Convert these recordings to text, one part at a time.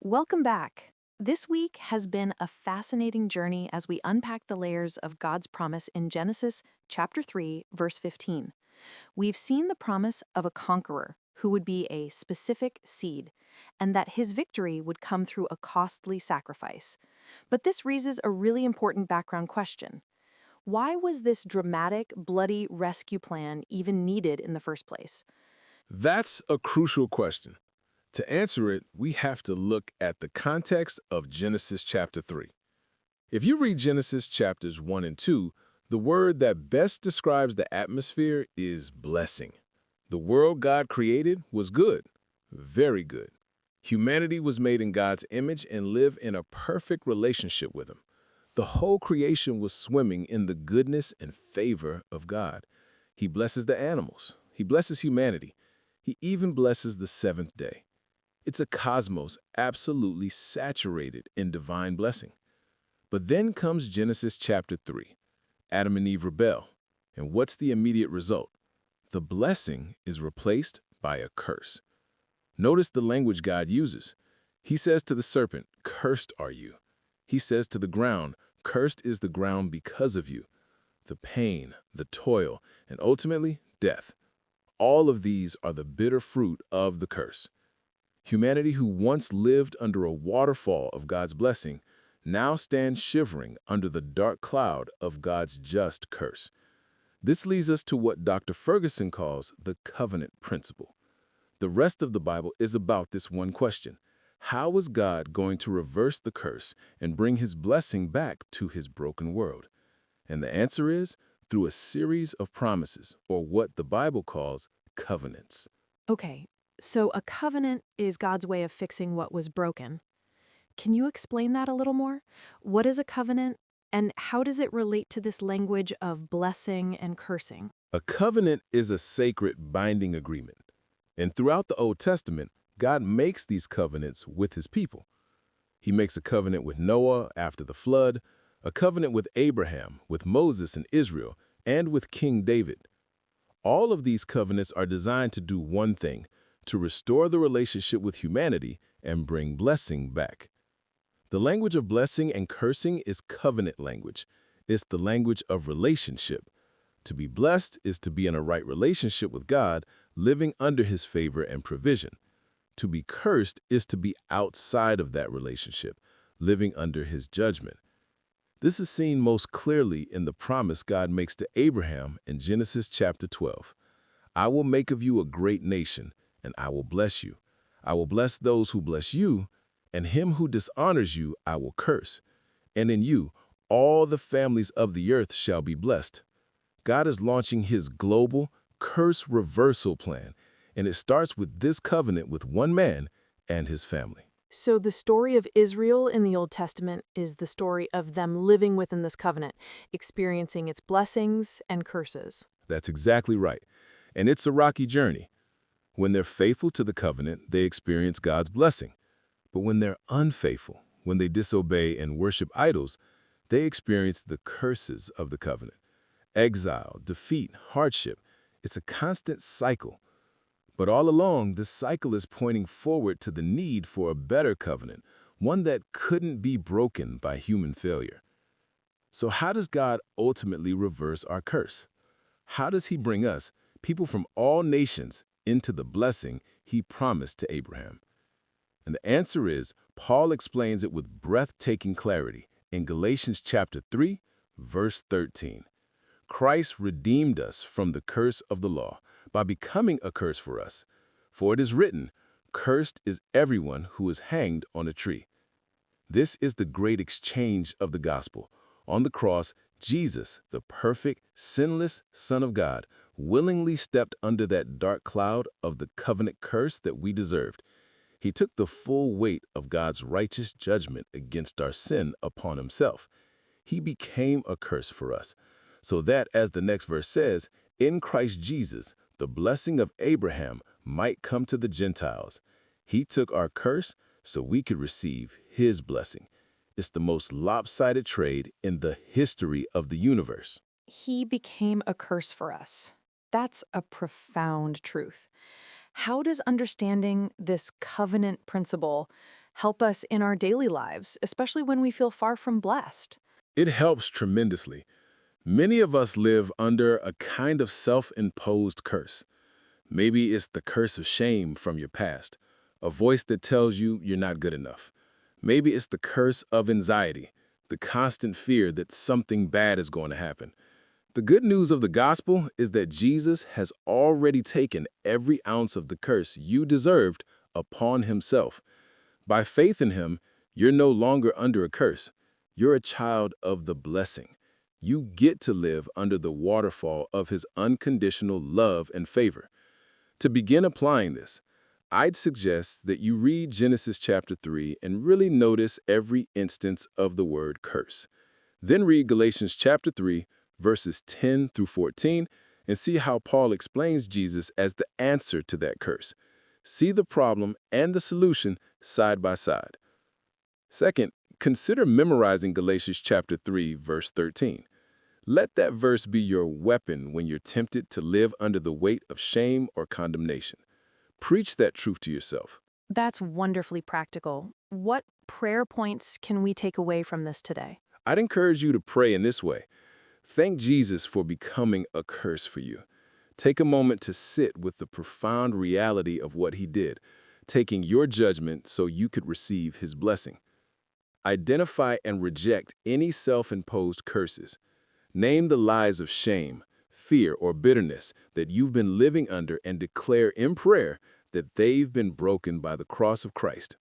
Welcome back. This week has been a fascinating journey as we unpack the layers of God's promise in Genesis chapter 3, verse 15. We've seen the promise of a conqueror who would be a specific seed, and that his victory would come through a costly sacrifice. But this raises a really important background question. Why was this dramatic, bloody rescue plan even needed in the first place? That's a crucial question. To answer it, we have to look at the context of Genesis chapter 3. If you read Genesis chapters 1 and 2, the word that best describes the atmosphere is blessing. The world God created was good, very good. Humanity was made in God's image and lived in a perfect relationship with Him. The whole creation was swimming in the goodness and favor of God. He blesses the animals. He blesses humanity. He even blesses the seventh day. It's a cosmos absolutely saturated in divine blessing. But then comes Genesis chapter 3. Adam and Eve rebel. And what's the immediate result? The blessing is replaced by a curse. Notice the language God uses. He says to the serpent, "Cursed are you." He says to the ground, "Cursed is the ground because of you." The pain, the toil, and ultimately, death. All of these are the bitter fruit of the curse. Humanity who once lived under a waterfall of God's blessing now stands shivering under the dark cloud of God's just curse. This leads us to what Dr. Ferguson calls the covenant principle. The rest of the Bible is about this one question. How is God going to reverse the curse and bring his blessing back to his broken world? And the answer is through a series of promises, or what the Bible calls covenants. Okay, so a covenant is God's way of fixing what was broken. Can you explain that a little more? What is a covenant, and how does it relate to this language of blessing and cursing? A covenant is a sacred binding agreement. And throughout the Old Testament, God makes these covenants with his people. He makes a covenant with Noah after the flood, a covenant with Abraham, with Moses and Israel, and with King David. All of these covenants are designed to do one thing, to restore the relationship with humanity and bring blessing back. The language of blessing and cursing is covenant language. It's the language of relationship. To be blessed is to be in a right relationship with God, living under his favor and provision. To be cursed is to be outside of that relationship, living under his judgment. This is seen most clearly in the promise God makes to Abraham in Genesis chapter 12. "I will make of you a great nation, and I will bless you. I will bless those who bless you, and him who dishonors you I will curse. And in you all the families of the earth shall be blessed." God is launching his global curse reversal plan, and it starts with this covenant with one man and his family. So, the story of Israel in the Old Testament is the story of them living within this covenant, experiencing its blessings and curses. That's exactly right. And it's a rocky journey. When they're faithful to the covenant, they experience God's blessing. But when they're unfaithful, when they disobey and worship idols, they experience the curses of the covenant. Exile, defeat, hardship. It's a constant cycle. But all along, this cycle is pointing forward to the need for a better covenant, one that couldn't be broken by human failure. So how does God ultimately reverse our curse? How does he bring us, people from all nations, into the blessing he promised to Abraham? And the answer is, Paul explains it with breathtaking clarity in Galatians chapter 3, verse 13. Christ redeemed us from the curse of the law by becoming a curse for us. For it is written, "Cursed is everyone who is hanged on a tree." This is the great exchange of the gospel. On the cross, Jesus, the perfect, sinless Son of God, willingly stepped under that dark cloud of the covenant curse that we deserved. He took the full weight of God's righteous judgment against our sin upon himself. He became a curse for us, so that, as the next verse says, in Christ Jesus, the blessing of Abraham might come to the Gentiles. He took our curse so we could receive his blessing. It's the most lopsided trade in the history of the universe. He became a curse for us. That's a profound truth. How does understanding this covenant principle help us in our daily lives, especially when we feel far from blessed? It helps tremendously. Many of us live under a kind of self-imposed curse. Maybe it's the curse of shame from your past, a voice that tells you you're not good enough. Maybe it's the curse of anxiety, the constant fear that something bad is going to happen. The good news of the gospel is that Jesus has already taken every ounce of the curse you deserved upon himself. By faith in him, you're no longer under a curse. You're a child of the blessing. You get to live under the waterfall of his unconditional love and favor. To begin applying this, I'd suggest that you read Genesis chapter 3 and really notice every instance of the word curse. Then read Galatians chapter 3, verses 10 through 14, and see how Paul explains Jesus as the answer to that curse. See the problem and the solution side by side. Second, consider memorizing Galatians chapter 3, verse 13. Let that verse be your weapon when you're tempted to live under the weight of shame or condemnation. Preach that truth to yourself. That's wonderfully practical. What prayer points can we take away from this today? I'd encourage you to pray in this way. Thank Jesus for becoming a curse for you. Take a moment to sit with the profound reality of what he did, taking your judgment so you could receive his blessing. Identify and reject any self-imposed curses. Name the lies of shame, fear, or bitterness that you've been living under and declare in prayer that they've been broken by the cross of Christ.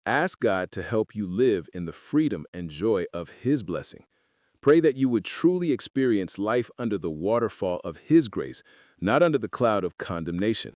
Ask God to help you live in the freedom and joy of his blessing. Pray that you would truly experience life under the waterfall of his grace, not under the cloud of condemnation.